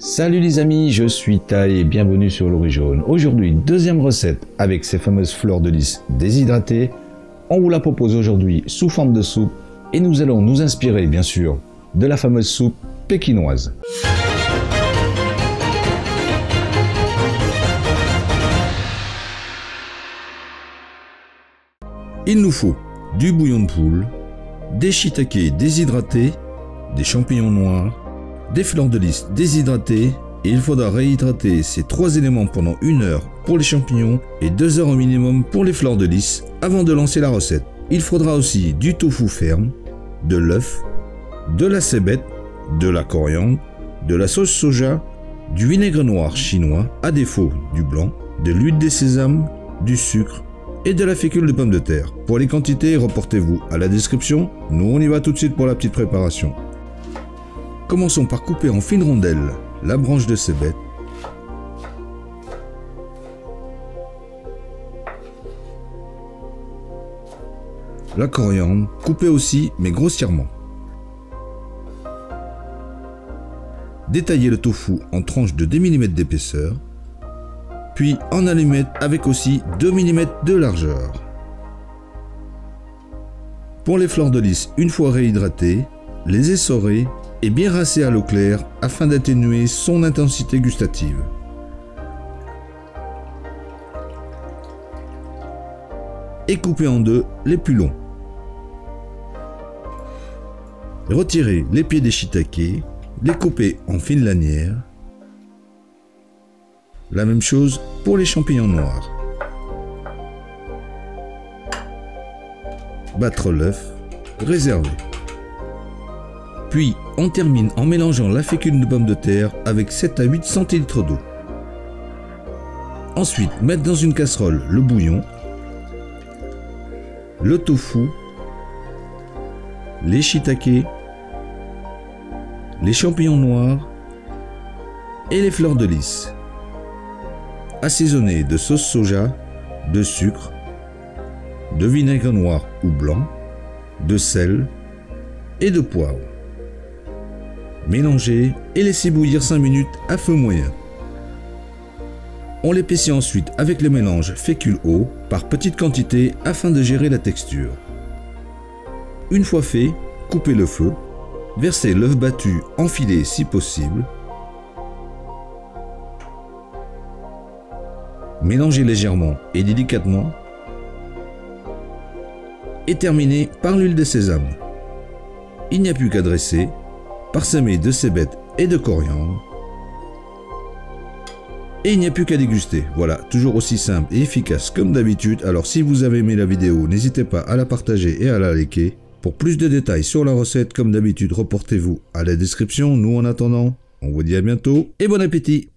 Salut les amis, je suis Tai et bienvenue sur Lori Jaune. Aujourd'hui, deuxième recette avec ces fameuses fleurs de lys déshydratées. On vous la propose aujourd'hui sous forme de soupe et nous allons nous inspirer bien sûr de la fameuse soupe pékinoise. Il nous faut du bouillon de poule, des shiitakes déshydratés, des champignons noirs, des fleurs de lys déshydratées et il faudra réhydrater ces trois éléments pendant 1 heure pour les champignons et 2 heures au minimum pour les fleurs de lys avant de lancer la recette. Il faudra aussi du tofu ferme, de l'œuf, de la cébette, de la coriandre, de la sauce soja, du vinaigre noir chinois à défaut du blanc, de l'huile de sésame, du sucre et de la fécule de pomme de terre. Pour les quantités, reportez-vous à la description. Nous on y va tout de suite pour la petite préparation. Commençons par couper en fines rondelles la branche de cébette, la coriandre, coupée aussi mais grossièrement. Détaillez le tofu en tranches de 2 mm d'épaisseur, puis en allumettes avec aussi 2 mm de largeur. Pour les fleurs de lys, une fois réhydratées, les essorer et bien rincer à l'eau claire afin d'atténuer son intensité gustative. Et couper en deux les plus longs. Retirez les pieds des shiitakes, les couper en fines lanières. La même chose pour les champignons noirs. Battre l'œuf, réserver. Puis on termine en mélangeant la fécule de pomme de terre avec 7 à 8 centilitres d'eau. Ensuite, mettre dans une casserole le bouillon, le tofu, les shiitakes, les champignons noirs et les fleurs de lys. Assaisonner de sauce soja, de sucre, de vinaigre noir ou blanc, de sel et de poivre. Mélanger et laisser bouillir 5 minutes à feu moyen. On l'épaissit ensuite avec le mélange fécule-eau par petites quantités afin de gérer la texture. Une fois fait, coupez le feu, versez l'œuf battu en filets si possible. Mélangez légèrement et délicatement et terminez par l'huile de sésame. Il n'y a plus qu'à dresser, parsemer de cébette et de coriandre. Et il n'y a plus qu'à déguster. Voilà, toujours aussi simple et efficace comme d'habitude. Alors si vous avez aimé la vidéo, n'hésitez pas à la partager et à la liker. Pour plus de détails sur la recette, comme d'habitude, reportez-vous à la description. Nous en attendant, on vous dit à bientôt et bon appétit!